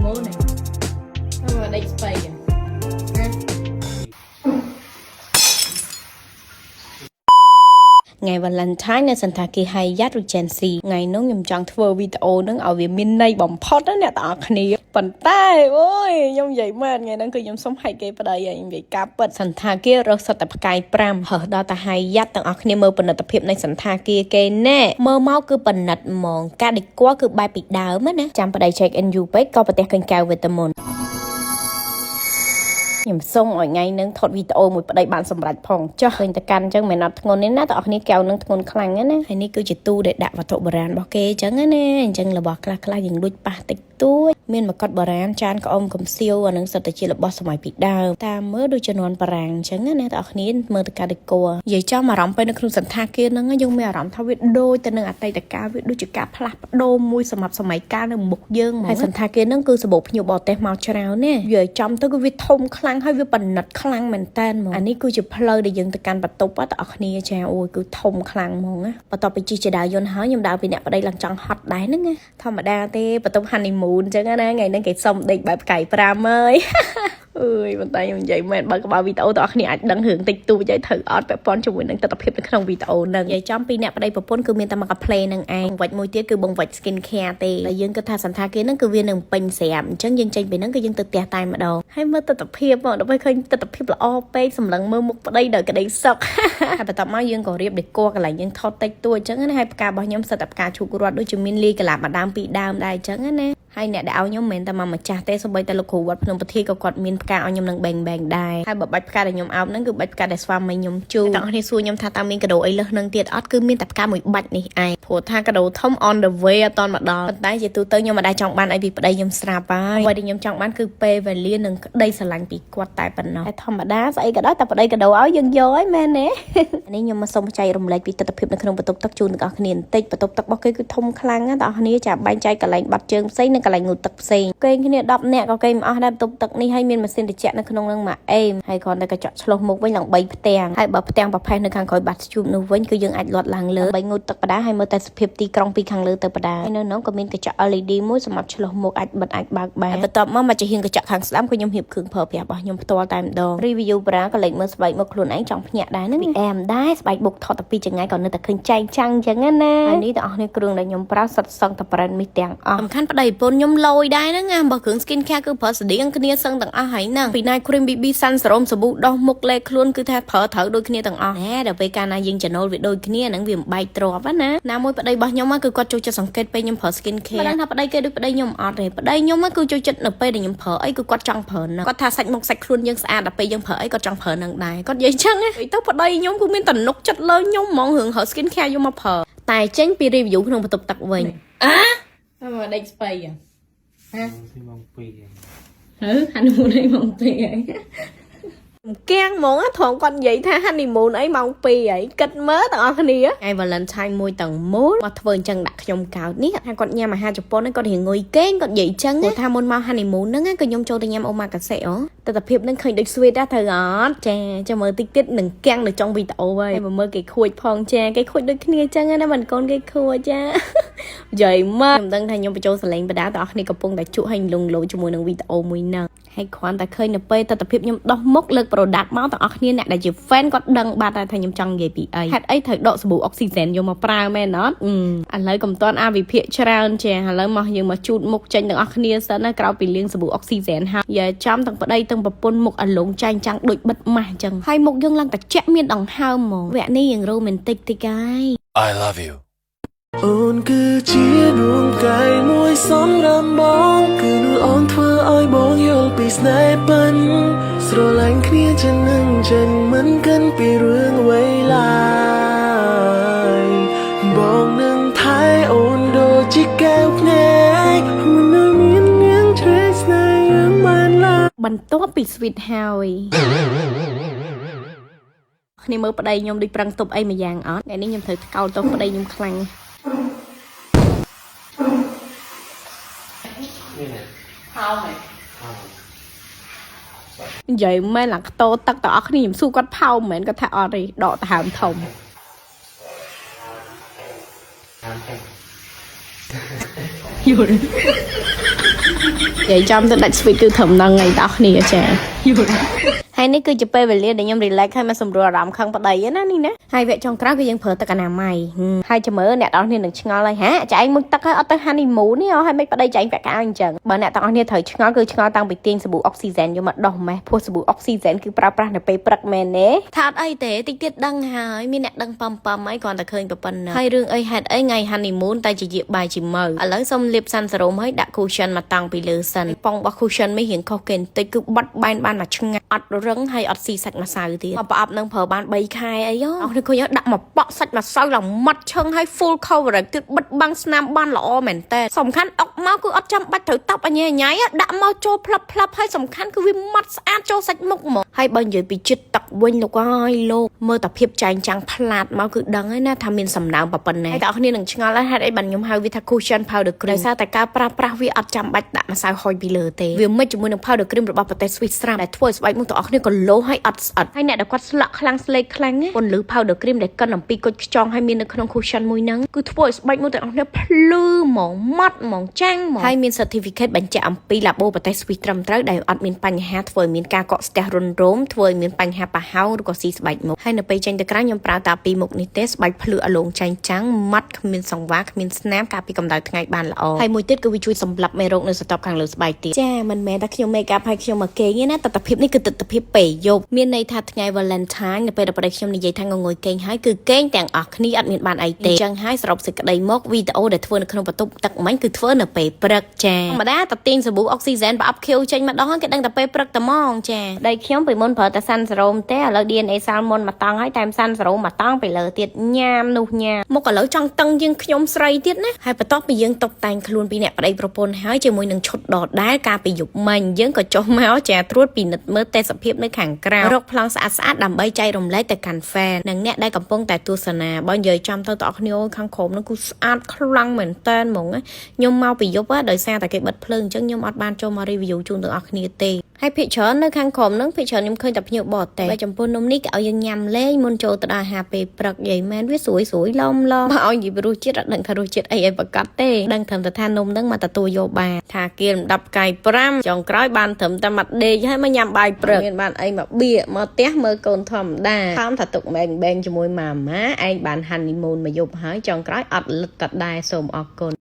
môn này sao mà đánh spray kìa ngày Valentine នៅសន្តាគារ Hyatt Regency ថ្ងៃនោះខ្ញុំចង់ធ្វើវីដេអូនឹងឲ្យវាមានន័យបំផុតណាអ្នកទាំងអស់គ្នាប៉ុន្តែអូយខ្ញុំនិយាយមែនថ្ងៃហ្នឹងគឺខ្ញុំសុំហែកគេប្តីហើយនិយាយការពិតសន្តាគាររស់សុទ្ធតែផ្កាយ5ហើដល់តែ Hyatt ទាំងអស់គ្នាមើលផលិតភាពនៃសន្តាគារគេណែមើលមកគឺប៉និតហ្មងការដេគ័រគឺបែបពីដើមណាចាំប្តី check in យូរពេកក៏ប្រទះឃើញកៅវិតាមុនខ្ញុំសុំឲ្យថ្ងៃនឹងថតវីដេអូមួយប្តីបានសម្រេចផងចុះឃើញតែកាន់អញ្ចឹងមិនអត់ធ្ងន់ទេណាតើអស់គ្នាកែវនឹងធ្ងន់ខ្លាំងណាហើយនេះគឺជាទូដែលដាក់វត្ថុបុរាណរបស់គេអញ្ចឹងណាអញ្ចឹងរបស់ខ្លះយើងលួចប៉ះតិចតួចមានមកុដបុរាណចានក្អមកំសៀវអានឹងសិតតែជារបស់សម័យពីដើមតាមមើលដូចជំនាន់បារាំងអញ្ចឹងណាតើអស់គ្នាមើលទៅការដេគ័រនិយាយចំអារម្មណ៍ពេលនៅក្នុងសន្តាគារហ្នឹងយើងមានអារម្មណ៍ថាវាដូចទៅនឹងអតីតកាលវាដូចជាការផ្លាស់ប្ដូរមួយសម្រាប់សម័យកាលនៅមុខយើងហ្មងហើយសន្តាគារហ្នឹងគឺសម្បូរភ្ញៀវបរទេសមកច្រើនណានិយាយចំទៅគឺវាធំខ្លាំងហើយវាប៉និតខ្លាំងមែនតើហ្មងអានេះគឺជាផ្លូវដែលយើងទៅកាន់បន្ទប់តើអស់គ្នាចាអូយគឺធំខ្លាំងហ្មងណាបន្ទាប់ពីជិះជាដើរយន្តហើយខ្ញុំដើរពីអ្នកប្តីឡើងចង់ហត់ដែរហ្នឹងណាធម្មតាទេបន្ទប់ honeymoon អញ្ចឹងណាថ្ងៃហ្នឹងគេសុំដេកបែបផ្កាយ5ហើយអើយប៉ុន្តែខ្ញុំនិយាយមែនបើក្បាលវីដេអូតើអ្នកគ្នាអាចដឹងរឿងតិចតួចហើយត្រូវអត់ពាក់ព័ន្ធជាមួយនឹងទស្សនវិជ្ជានៅក្នុងវីដេអូហ្នឹងនិយាយចំពីអ្នកប្តីប្រពន្ធគឺមានតែមកកាផ្លេនឹងឯងវ៉ាច់មួយទៀតគឺបងវ៉ាច់ skin care ទេហើយយើងគិតថាសន្តាគារហ្នឹងគឺវានឹងពេញស្រាប់អញ្ចឹងយើងចេញពីហ្នឹងគឺយើងទៅផ្ទះតែម្ដងហើយមើលទស្សនវិជ្ជាមកដល់ពេលឃើញទស្សនវិជ្ជាល្អពេកសម្លឹងមើលមុខប្តីដោយក្តីសុខហើយបន្ទាប់មកយើងក៏រៀបដេគ័រកន្លែងយើងថតតិចតួចអញ្ចឹងណាហើយផ្ការបស់ខ្ញុំសិតតែផ្កាឈូករត់ដូចជាមានលាយកលាបម្ដាមពីដើមដែរអញ្ចឹងណាហើយអ្នកដែលឲ្យខ្ញុំមិនមែនតែមកម្ចាស់ទេសូម្បីតែលោកគ្រូវត្តភ្នំពធាក៏គាត់មានផ្កាឲ្យខ្ញុំនឹងបែងដែរហើយបើបាច់ផ្កាដែលខ្ញុំអោបហ្នឹងគឺបាច់ផ្កាដែលស្វាមីខ្ញុំជូនទាំងគ្នាសួរខ្ញុំថាតើមានកាដូអីលើសនឹងទៀតអត់គឺមានតែផ្កាមួយបាច់នេះឯងព្រោះថាកាដូធំ on the way អត់តមកដល់ប៉ុន្តែជាទូទៅខ្ញុំមិនដែលចង់បានអីពីប្តីខ្ញុំស្រាប់ហើយអ្វីដែលខ្ញុំចង់បានគឺពេលវេលានិងក្តីស្រឡាញ់ពីគាត់តែប៉ុណ្ណោះតែធម្មតាស្អីក៏ដោយតែប្តីកាដូឲ្យយើងយកហើយមែនទេនេះខ្ញុំមកសុំចែករំលែកពីទស្សនវិជ្ជានៅក្នុងបន្ទប់ទឹកជូនទាំងអស់គ្នាបន្តិចបន្ទប់ទឹករបស់គេគឺធំខ្លាំងណាស់បងប្អូនចាបែងចែកកន្លែងបាត់ជើងផ្សេងនិងកន្លែងងូតទឹកផ្សេងគេគ្នា10នាក់ក៏គេមិនអស់ដែរបន្ទប់ទឹកនេះហើយមានម៉ាស៊ីនត្រជាក់នៅក្នុងនឹងមកអេមហើយគ្រាន់តែកញ្ចក់ឆ្លុះមុខវិញឡើង3ផ្ទាំងហើយបើផ្ទាំងប្រផេះនៅខាងក្រោយបាត់ជួបនោះវិញគឺយើងអាចលាត់ឡើងលើ3ងូតទឹកបដាហើយមើលតែសភាពទីក្រុងពីខាងលើទៅបដាហើយនៅនោះក៏មានកញ្ចក់ LED មួយសម្រាប់ឆ្លុះមុខអាចបិទអាចបើកបានបន្ទាប់មកជាហៀងកញ្ចក់ខាងស្ដាំក៏ខ្ញុំរៀបគ្រឿងប្រើប្រាស់របស់ខ្ញុំផ្ទាល់តែម្ដង review ប្រាក៏លេចមើលស្បែកមុខខ្លួនឯងចង់ភ្ញាក់ដែរហ្នឹងអែមដែរស្បែកមុខថតតែពីចង្ងាយក៏នៅតែឃើញចែងចាំងអញ្ចឹងណាហើយនេះទាំងអស់នេះគ្រឿងដែលខ្ញុំប្រើសុទ្ធសឹងតែ brand នេះទាំងអស់សំខាន់ប្តីប្រពន្ធខ្ញុំលយដែរហ្នឹងណាបើគ្រឿង skin care គឺប្រើស្តៀងគ្នាសឹងទាំងអស់ហើយហ្នឹងពី night cream BB sun serum សាប៊ូដោះមុខលេខខ្លួនគឺថាប្រើត្រូវដូចគ្នាទាំងអស់ដល់ពេលកាលណាយើងចំណូលវាដូចគ្នាហ្នឹងវាមិនបែកទ្របណាមួយប្តីរបស់ខ្ញុំគឺគាត់ចូលចិត្តសង្កេតពេលខ្ញុំប្រើ skin care មិនដឹងថាប្តីគេដូចប្តីខ្ញុំអត់ទេប្តីខ្ញុំគឺចូលចិត្តនៅពេលដែលខ្ញុំប្រើអីគឺគាត់ចង់ប្រើហ្នឹងគាត់ថាសាច់មុខសាច់ខ្លួនយើងស្អាតដល់ពេលយើងប្រើអីគាត់ចង់ប្រើហ្នឹងដែរគាត់និយាយចឹងទៅប្តីខ្ញុំគឺមានតំណុកចិត្តលើខ្ញុំហ្មងរឿងប្រើ skin care យកមកប្រើតែចេញពី review ក្នុងបន្ទប់ទឹកវិញមកដេកស្បៃហ៎ទីម៉ោង2honeymoon អីម៉ោង2ហើយគៀងហ្មងត្រង់គាត់និយាយថា honeymoon អីម៉ោង2ហើយគិតមើលទាំងអស់គ្នាថ្ងៃ Valentine មួយទាំងមូលគាត់ធ្វើអញ្ចឹងដាក់ខ្ញុំកោតនេះថាគាត់ញ៉ាំអាហារជប៉ុនគាត់រៀងងុយគេងគាត់និយាយអញ្ចឹងគាត់ថាមុនមក honeymoon ហ្នឹងក៏ខ្ញុំចូលទៅញ៉ាំអូម៉ាកាសេអូទស្សនវិជ្ជានឹងឃើញដូច sweet ដែរត្រូវអត់ចាមើលតិចទៀតនឹងគៀងនៅtrongវីដេអូហើយមើលគេខួចផងចាគេខួចដូចគ្នាអញ្ចឹងណាមិនកូនគេខួចចានិយាយមកខ្ញុំដឹងថាខ្ញុំបញ្ចូលសលេងបដាតើអស់គ្នាកំពុងតែជក់ហើយលងលោជាមួយនឹងវីដេអូមួយហ្នឹងហើយគ្រាន់តែឃើញនៅពេលទស្សនវិជ្ជាខ្ញុំដោះមុខលើក product មកទាំងអស់គ្នាអ្នកដែលជា fan គាត់ដឹងបាត់ហើយថាខ្ញុំចង់និយាយពីអីហេតុអីត្រូវដកសាប៊ូអុកស៊ីហ្សែនយកមកប្រើមែនអត់ឥឡូវកុំតាន់វិភាគច្រើនចាឥឡូវមកយើងមកជូតមុខចេញទាំងអស់គ្នាសិនណាក្រោយពីលាងសាប៊ូអុកស៊ីហ្សែនហើយយ៉ាចំទាំងប្តីទាំងប្រពន្ធមុខអាឡុងចាញ់ចាំងដូចបិទម៉ាស់អញ្ចឹងហើយមុខយើងឡើងតែចាក់មានដង្ហើមហ្មងវគ្គនេះយើងរ៉ូមែនទិកតិចហើយ I love you អូនគឺជាដួងកាយមួយសំរាប់បងគឺនោះអូនធ្វើឲ្យបងយល់ពីស្នេហ៍ពិនស្រឡាញ់គ្នាជានឹងចេញមិនកិនពីរឿងអ្វីឡើយបងនឹងថែអូនដូចជាកែវភ្នែកមិនមាននាងជ្រែកស្នេហ៍យើងបានឡើយបន្ទាប់ពី sweet ហើយគ្នាមើលប្តីខ្ញុំដូចប្រឹងទប់អីមួយយ៉ាងអត់ថ្ងៃនេះខ្ញុំត្រូវថ្កោលទៅប្តីខ្ញុំខ្លាំងហៅមែននិយាយមែនឡើងខ្ទោទឹកទាំងអស់គ្នាខ្ញុំសួរគាត់ផោមមែនគាត់ថាអត់ទេដកដង្ហើមធំ យល់និយាយចំទៅដាច់ speed គឺត្រឹមហ្នឹងឯងតោះគ្នាចាយល់ហើយនេះគឺជាពេលវេលាដែលខ្ញុំ relax ហើយមកសម្រួលអារម្មណ៍ខឹងប្តីណានេះណាហើយវគ្គចុងក្រោយគឺយើងប្រើទឹកអនាម័យហើយចាំមើលអ្នកទាំងអស់គ្នានឹងឆ្ងល់ហើយហាចាឯងមុខទឹកហើយអត់ទៅ honeymoon នេះហើយមិនប្តីចាឯងពាក់កៅអញ្ចឹងបើអ្នកទាំងអស់គ្នាត្រូវឆ្ងល់គឺឆ្ងល់តាំងពីទាញសាប៊ូអុកស៊ីហ្សែនយកមកដោះម៉េះព្រោះសាប៊ូអុកស៊ីហ្សែនគឺប្រើប្រាស់នៅពេលព្រឹកមែនទេថាអត់អីទេតិចទៀតដឹងហើយមានអ្នកដឹងប៉ំហើយគ្រាន់តែឃើញប៉ុណ្ណឹងហើយរឿងអីហេតុអីថ្ងៃ honeymoon តែជាយាកបាយជាមើឥឡូវសុំលាបសាន់សារ៉ូមហើយដាក់ cushion មកតាំងពីលើសិនប៉ងរបស់ cushion នេះរៀងខុសគេបន្តិចគឺបាត់បែនបានមកឆ្ងាយអត់រឹងហើយអត់ស៊ីសាច់ម្សៅទៀតមកប្រអប់នឹងប្រើបាន3ខែអីយោអស់នេះឃើញដាក់មកប៉ក់សាច់ម្សៅឡើងម៉ត់ឈឹងហើយ full coverage ទៀតបិទបាំងស្នាមបានល្អមែនតើសំខាន់អុកមកគឺអត់ចាំបាច់ត្រូវតាប់អញញ៉ៃដាក់មកចូលផ្លាប់ហើយសំខាន់គឺវាម៉ត់ស្អាតចូលសាច់មុខហ្មងហើយបើនិយាយពីចិត្តទឹកវិញលោកអើយលោកមើលតែភាពចែងចាំងផ្លាតមកគឺដឹងហើយណាថាមានសំណើមប៉ុណ្ណេះហើយតែអស់គ្នានឹងឆ្ងល់ហេតុអីបានខ្ញុំហៅវាថា cushion powder cream ដោយសារតែការប្រើប្រាស់វាអត់ចាំបាច់ដាក់ម្សៅហុយពីលើទេវាមិនជាមួយនឹង powder cream របស់ប្រទេស Swiss ស្រាប់ដែលធ្វើឲ្យស្បែកមុខទាំងអស់គ្នាក៏លោហើយអត់ស្អិតហើយអ្នកដែលគាត់ស្លក់ខ្លាំងស្លេកខ្លាំងពន្លឺ powder cream ដែលកិនអំពីគុជខ្ចង់ហើយមាននៅក្នុង cushion មួយហ្នឹងគឺធ្វើឲ្យស្បែកមុខទាំងអស់គ្នាភ្លឺហ្មងម៉ត់ហ្មងចាំងហ្មងហើយមាន certificate បញ្ជាក់អំពី labo ប្រទេស Swiss ត្រឹមត្រូវដែលអត់មានបញ្ហាធ្វើឲ្យមានការកកស្ទះរុនរោមធ្វើឲ្យមានបញ្ហាប្រហោងឬក៏ស៊ីស្បែកមុខហើយនៅពេលចេញទៅក្រៅខ្ញុំប្រើតាពីមុខនេះទេស្បែកភ្លឺអាឡូងចែងចាំងម៉ត់គ្មានសង្វារគ្មានស្នាមការពីកម្ដៅថ្ងៃបានល្អហើយមួយទៀតគឺវាជួយសម្លាប់មេរោគនៅស្រទាប់ខាងលើស្បែកទៀតចាមិនមែនតែខ្ញុំ make up ហើយខ្ញុំមកគេងទេណាទស្សនភាពនេះគឺទស្សនភាពពេលយប់មានន័យថាថ្ងៃ Valentine នៅពេលដែលប្តីខ្ញុំនិយាយថាងងុយគេងហើយគឺគេងទាំងអស់គ្នាអត់មានបានអីទេអញ្ចឹងហើយសរុបសេចក្តីមកវីដេអូដែលធ្វើនៅក្នុងបន្ទប់ទឹកមិញគឺធ្វើនៅពេលព្រឹកចាធម្មតាតាទាញសាប៊ូអុកស៊ីហ្សែនប្រអប់ខៀវចេញម្ដងគេដឹងតែពេលព្រឹកតែហ្មងចាដៃខ្ញុំពីមុនប្រើតែសាន់សារ៉ូមទេឥឡូវ DNA សាល់មុនមកតង់ហើយតែសាន់សារ៉ូមមកតង់ពីលើទៀតញ៉ាមនោះញ៉ាមមកឥឡូវចង់តឹងជាងខ្ញុំស្រីទៀតណាហើយបន្ទាប់ពីយើងតុបតែងខ្លួនពីអ្នកប្តីប្រពន្ធហើយជាមួយនឹងឈុតដដែលការពីយប់មិញយើងក៏ចុះមកចាត្រួតពិនិត្យមើលទេសភាពនៅខាងក្រៅរកប្លង់ស្អាតៗដើម្បីចែករំលែកទៅកាន់ fan និងអ្នកដែលកំពុងតែទស្សនាបើនិយាយចំទៅបងប្អូនខាងក្រោមនោះគឺស្អាតខ្លាំងមែនតើហ្មងខ្ញុំមកពីយប់ដោយសារតែគេបិទភ្លើងអញ្ចឹងខ្ញុំអត់បានចូលមក review ជូនបងប្អូនទេហើយភាគច្រើននៅខាងក្រោមហ្នឹងភាគច្រើនខ្ញុំឃើញតែភ្ញៀវបរទេសបើចំពោះនំនេះគេឲ្យយើងញ៉ាំលេងមុនចូលទៅដល់អាហារពេលព្រឹកនិយាយមែនវាស្រួយឡំបើឲ្យនិយាយរសជាតិអត់ដឹងថារសជាតិអីឲ្យប្រកាសទេដឹងត្រឹមតែថានំហ្នឹងមកទទួលយកបានថាគៀល10កាយ5ចុងក្រោយបានត្រឹមតែមកដេកហើយមកញ៉ាំបាយព្រឹកមានបានអីមកបៀកមកផ្ទះមើលកូនធម្មតាខំថាទុកបែងជាមួយម៉ាម៉ាឯងបាន honeymoon មកយប់ហើយចុងក្រោយអត់លឹកក៏ដែរសូមអរគុណ